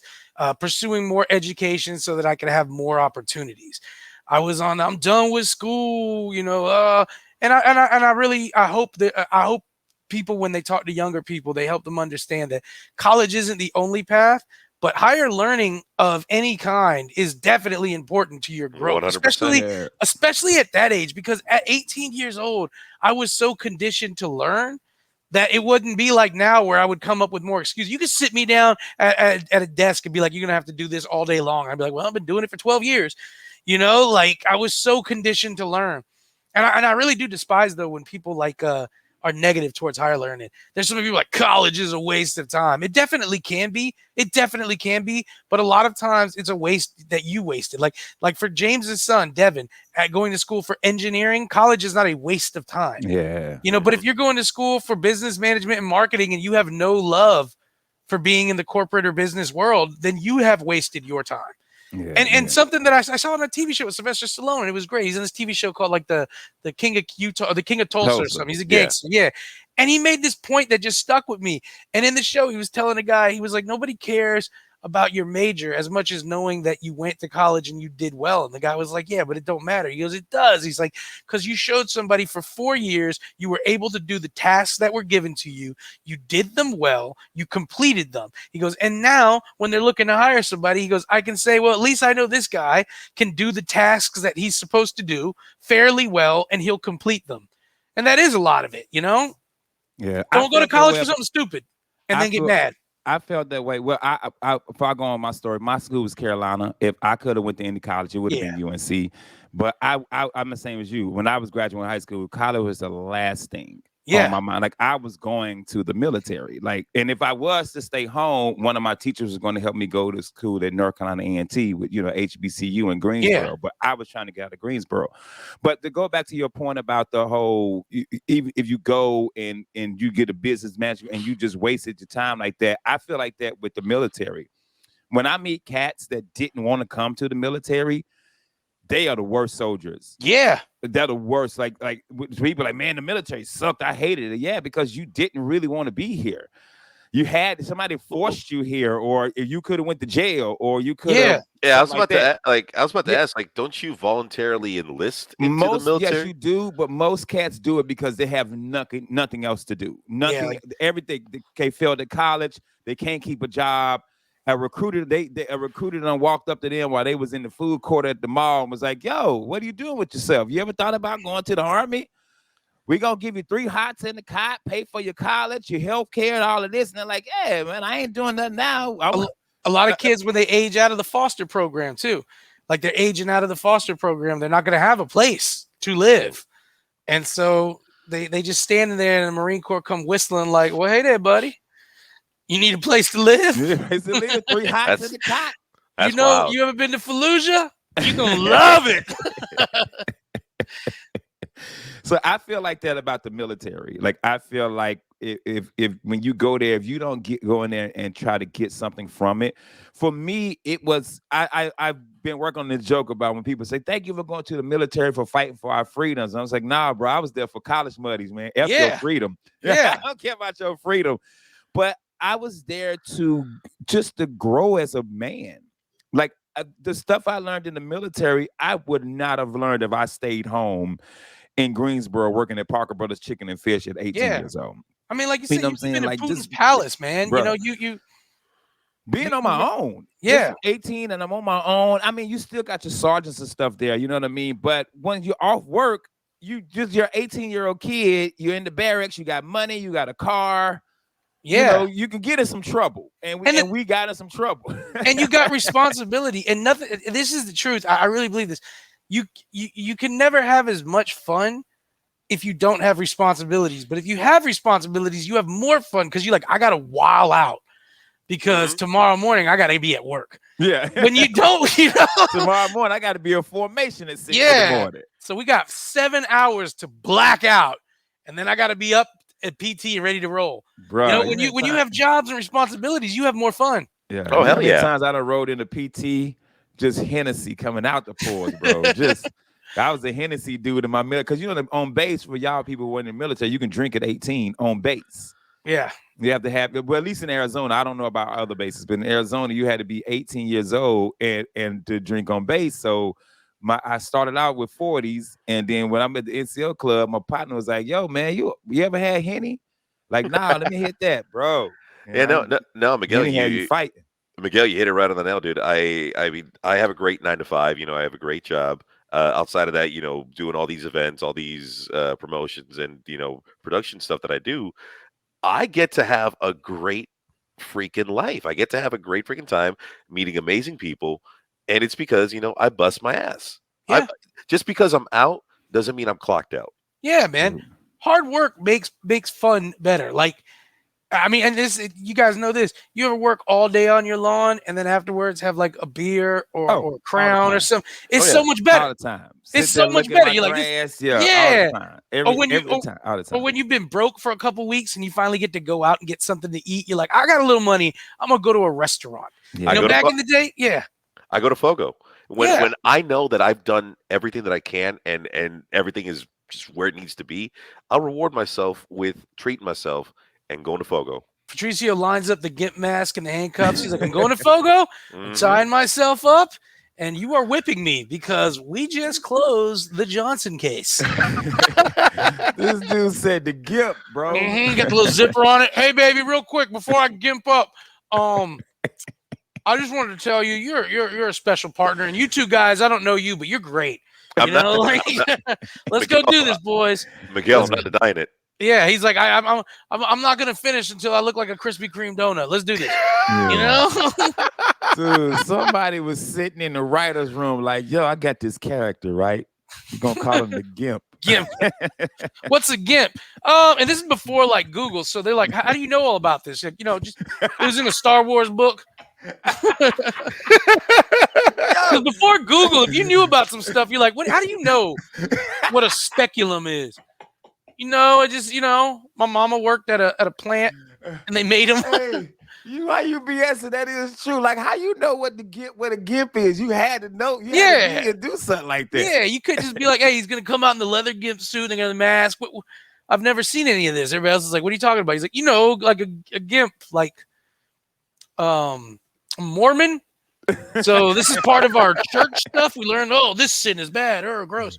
[SPEAKER 3] pursuing more education so that I could have more opportunities. I'm done with school, and I hope people, when they talk to younger people, they help them understand that college isn't the only path, but higher learning of any kind is definitely important to your growth,
[SPEAKER 2] 100%.
[SPEAKER 3] especially at that age, because at 18 years old, I was so conditioned to learn that it wouldn't be like now where I would come up with more excuses. You could sit me down at a desk and be like, you're going to have to do this all day long. I'd be like, well, I've been doing it for 12 years. I was so conditioned to learn. And I really do despise, though, when people are negative towards higher learning. There's some people like college is a waste of time. It definitely can be. But a lot of times it's a waste that you wasted. Like for James's son, Devin, at going to school for engineering, college is not a waste of time.
[SPEAKER 1] Yeah.
[SPEAKER 3] But if you're going to school for business management and marketing and you have no love for being in the corporate or business world, then you have wasted your time. Yeah, and something that I saw on a TV show with Sylvester Stallone, and it was great. He's in this TV show called the King of Utah or the King of Tulsa or something. He's a gangster, yeah. And he made this point that just stuck with me. And in the show, he was telling a guy, he was like, nobody cares about your major as much as knowing that you went to college and you did well. And the guy was like, yeah, but it don't matter. He goes, it does. He's like, because you showed somebody for 4 years, you were able to do the tasks that were given to you. You did them well. You completed them. He goes, and now when they're looking to hire somebody, he goes, I can say, well, at least I know this guy can do the tasks that he's supposed to do fairly well, and he'll complete them. And that is a lot of it, you know?
[SPEAKER 1] Yeah.
[SPEAKER 3] Don't go to college for something stupid and then get mad.
[SPEAKER 1] I felt that way. Well, before I go on my story, my school was Carolina. If I could have went to any college, it would have been UNC. But I'm the same as you. When I was graduating high school, college was the last thing on my mind. Like, I was going to the military. Like, and if I was to stay home, one of my teachers was going to help me go to school at North Carolina A&T with, HBCU in Greensboro. Yeah. But I was trying to get out of Greensboro. But to go back to your point about the whole, even if you go and you get a business manager and you just wasted your time like that, I feel like that with the military. When I meet cats that didn't want to come to the military, they are the worst soldiers.
[SPEAKER 3] Yeah.
[SPEAKER 1] They're the worst. Like people like, man, the military sucked. I hated it. Yeah, because you didn't really want to be here. You had somebody forced you here, or you could have went to jail, or you could have.
[SPEAKER 2] Yeah, I was about to ask, like, don't you voluntarily enlist into the military?
[SPEAKER 1] Yes, you do, but most cats do it because they have nothing else to do. Nothing, everything. They failed at college. They can't keep a job. A recruiter done walked up to them while they was in the food court at the mall and was like, yo, what are you doing with yourself? You ever thought about going to the Army? We're going to give you 3 hots in the cot, pay for your college, your health care, and all of this. And they're like, yeah, man, I ain't doing nothing now.
[SPEAKER 3] A lot of kids, when they age out of the foster program, too, like they're aging out of the foster program, they're not going to have a place to live. And so they just standing there and the Marine Corps come whistling like, well, hey there, buddy. You need a place to live?
[SPEAKER 1] 3 hots in the cot.
[SPEAKER 3] You know, wild. You ever been to Fallujah? You're going to love it.
[SPEAKER 1] So I feel like that about the military. Like, I feel like if when you go there, if you don't go in there and try to get something from it, for me, it was, I've been working on this joke about when people say, thank you for going to the military for fighting for our freedoms. And I was like, nah, bro, I was there for college muddies, man. F your freedom.
[SPEAKER 3] Yeah.
[SPEAKER 1] I don't care about your freedom. But I was there to grow as a man. Like, the stuff I learned in the military, I would not have learned if I stayed home in Greensboro working at Parker Brothers Chicken and Fish at 18 years old.
[SPEAKER 3] I mean, like you said,
[SPEAKER 1] you know what I'm saying?
[SPEAKER 3] Like, Putin's palace, man. Bro, you know, you
[SPEAKER 1] being on my own.
[SPEAKER 3] Yeah.
[SPEAKER 1] 18 and I'm on my own. I mean, you still got your sergeants and stuff there, you know what I mean? But when you're off work, you're 18-year-old kid, you're in the barracks, you got money, you got a car.
[SPEAKER 3] Yeah,
[SPEAKER 1] you know, you can get in some trouble, and we got in some trouble.
[SPEAKER 3] And you got responsibility, and nothing. This is the truth. I really believe this. You can never have as much fun if you don't have responsibilities. But if you have responsibilities, you have more fun because you're like, I gotta wild out because tomorrow morning I gotta be at work.
[SPEAKER 1] Yeah.
[SPEAKER 3] When you don't, you know,
[SPEAKER 1] tomorrow morning I gotta be in formation at 6 in the morning.
[SPEAKER 3] So we got 7 hours to black out, and then I gotta be up at PT and ready to roll.
[SPEAKER 1] Bro,
[SPEAKER 3] you know, when you have jobs and responsibilities, you have more fun.
[SPEAKER 1] Yeah.
[SPEAKER 2] Oh, hell yeah.
[SPEAKER 1] Times I done rode into PT, just Hennessy coming out the pores, bro. I was a Hennessy dude in my military. Because, you know, on base, for y'all people who were in the military, you can drink at 18 on base.
[SPEAKER 3] Yeah.
[SPEAKER 1] You have to have, well, at least in Arizona, I don't know about other bases, but in Arizona, you had to be 18 years old and to drink on base. So I started out with 40s, and then when I'm at the NCO club, my partner was like, yo, man, you ever had Henny? Like, nah, let me hit that, bro.
[SPEAKER 2] No, Miguel,
[SPEAKER 1] you fighting.
[SPEAKER 2] Miguel, you hit it right on the nail, dude. I mean, I have a great 9 to 5. You know, I have a great job. Outside of that, you know, doing all these events, all these promotions, and you know, production stuff that I do, I get to have a great freaking life. I get to have a great freaking time meeting amazing people. And it's because, you know, I bust my ass.
[SPEAKER 3] Yeah.
[SPEAKER 2] Just because I'm out doesn't mean I'm clocked out.
[SPEAKER 3] Yeah, man. Hard work makes fun better. Like, I mean, and this, you guys know this. You ever work all day on your lawn and then afterwards have like a beer or a Crown or something? It's so much better.
[SPEAKER 1] All the time.
[SPEAKER 3] It's so much better. You're like,
[SPEAKER 1] this, all the time. Every time. All the time.
[SPEAKER 3] Or when you've been broke for a couple weeks and you finally get to go out and get something to eat, you're like, I got a little money. I'm going to go to a restaurant.
[SPEAKER 1] Yeah.
[SPEAKER 3] You know, back in the day,
[SPEAKER 2] I go to Fogo. When I know that I've done everything that I can and everything is just where it needs to be, I'll reward myself with treating myself and going to Fogo.
[SPEAKER 3] Patricio lines up the gimp mask and the handcuffs. He's like, I'm going to Fogo. I'm tying myself up. And you are whipping me because we just closed the Johnson case.
[SPEAKER 1] This dude said the gimp, bro.
[SPEAKER 3] Got the little zipper on it. Hey, baby, real quick before I gimp up, I just wanted to tell you you're a special partner, and you two guys, I don't know you, but you're great. Let's go do this, boys.
[SPEAKER 2] Miguel, I'm not denying it.
[SPEAKER 3] Yeah, he's like, I'm not gonna finish until I look like a Krispy Kreme donut. Let's do this.
[SPEAKER 1] Yeah.
[SPEAKER 3] You know.
[SPEAKER 1] Dude, somebody was sitting in the writer's room like, yo, I got this character, right? We're going to call him the Gimp.
[SPEAKER 3] Gimp. What's a Gimp? And this is before like Google. So they're like, how do you know all about this? Like, just it was in a Star Wars book. Because before Google, if you knew about some stuff, you're like, how do you know what a speculum is? I just, my mama worked at a plant and they made them.
[SPEAKER 1] Hey. Why you BSing? That is true. Like, how you know what a gimp is? You had to know. You had to do something like that.
[SPEAKER 3] Yeah, you could just be like, hey, he's gonna come out in the leather gimp suit and the mask. I've never seen any of this. Everybody else is like, what are you talking about? He's like, like a gimp, like a Mormon. So this is part of our church stuff. We learned, this sin is bad or gross.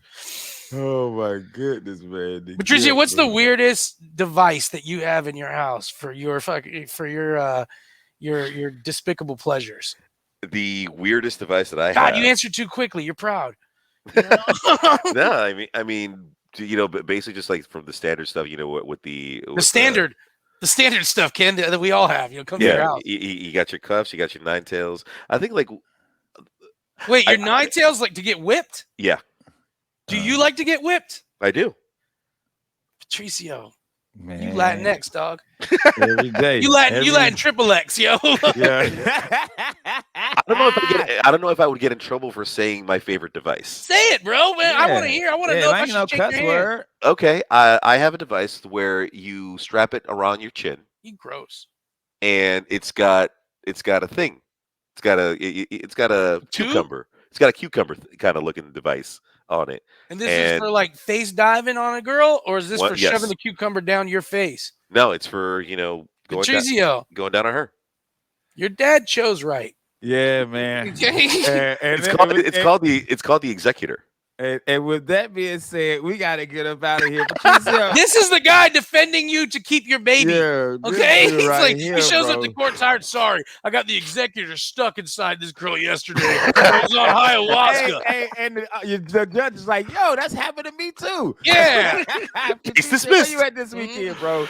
[SPEAKER 1] Oh my goodness, man.
[SPEAKER 3] Patricio, what's the weirdest device that you have in your house for your despicable pleasures?
[SPEAKER 2] The weirdest device that I have.
[SPEAKER 3] God, you answered too quickly. You're proud.
[SPEAKER 2] No, I mean, but basically just like from the standard stuff, with the
[SPEAKER 3] standard stuff, Ken, that we all have. Come to your house.
[SPEAKER 2] You got your cuffs, you got your nine tails. I think like.
[SPEAKER 3] Wait, your nine tails like to get whipped?
[SPEAKER 2] Yeah.
[SPEAKER 3] Do you like to get whipped?
[SPEAKER 2] I do.
[SPEAKER 3] Patricio,
[SPEAKER 1] man.
[SPEAKER 3] You Latinx, dog.
[SPEAKER 1] Every day.
[SPEAKER 3] You Latin triple X, yo.
[SPEAKER 1] Yeah.
[SPEAKER 2] I don't know if I would get in trouble for saying my favorite device.
[SPEAKER 3] Say it, bro. Man, I want to hear. I want to know if I should check your hair.
[SPEAKER 2] Okay, I have a device where you strap it around your chin.
[SPEAKER 3] You gross.
[SPEAKER 2] And it's got a thing. It's got a cucumber. It's got a cucumber kind of looking device on it.
[SPEAKER 3] And this is for like face diving on a girl, or is this for shoving the cucumber down your face?
[SPEAKER 2] No, it's for going down on her.
[SPEAKER 3] Your dad chose right.
[SPEAKER 1] Yeah, man.
[SPEAKER 2] It's called the executor.
[SPEAKER 1] And with that being said, we got to get up out of here. Patricio.
[SPEAKER 3] This is the guy defending you to keep your baby.
[SPEAKER 1] Yeah,
[SPEAKER 3] okay? He's
[SPEAKER 1] right
[SPEAKER 3] like,
[SPEAKER 1] here,
[SPEAKER 3] he shows
[SPEAKER 1] bro.
[SPEAKER 3] up to court tired. Sorry, I got the executor stuck inside this girl yesterday. It was on ayahuasca.
[SPEAKER 1] And the judge is like, yo, that's happened to me too.
[SPEAKER 3] Yeah.
[SPEAKER 2] It's dismissed.
[SPEAKER 1] Where you at this weekend, bro?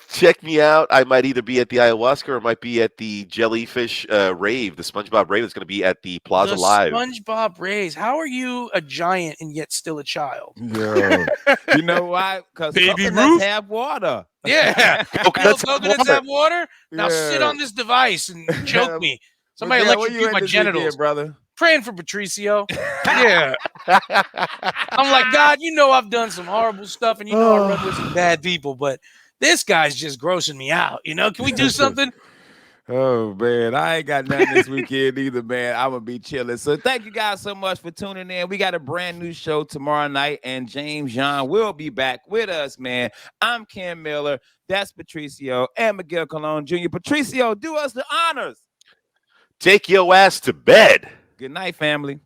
[SPEAKER 2] Check me out. I might either be at the ayahuasca or I might be at the jellyfish rave, the SpongeBob rave. That's going to be at the Plaza Live.
[SPEAKER 3] SpongeBob raves. How are you a giant and yet still a child?
[SPEAKER 1] Yeah. You know why? Because
[SPEAKER 3] Baby
[SPEAKER 1] coconuts
[SPEAKER 3] Ruth
[SPEAKER 1] have water.
[SPEAKER 3] Yeah.
[SPEAKER 2] Coconuts
[SPEAKER 3] have water. Now sit on this device and choke me. Somebody electrocute my genitals,
[SPEAKER 1] weekend, brother.
[SPEAKER 3] Praying for Patricio. Yeah. I'm like, God, I've done some horrible stuff, and I run with some bad people, but this guy's just grossing me out. Can we do something?
[SPEAKER 1] Oh, man. I ain't got nothing this weekend either, man. I'm going to be chilling. So thank you guys so much for tuning in. We got a brand new show tomorrow night, and James John will be back with us, man. I'm Ken Miller. That's Patricio and Miguel Colon Jr. Patricio, do us the honors.
[SPEAKER 2] Take your ass to bed.
[SPEAKER 1] Good night, family.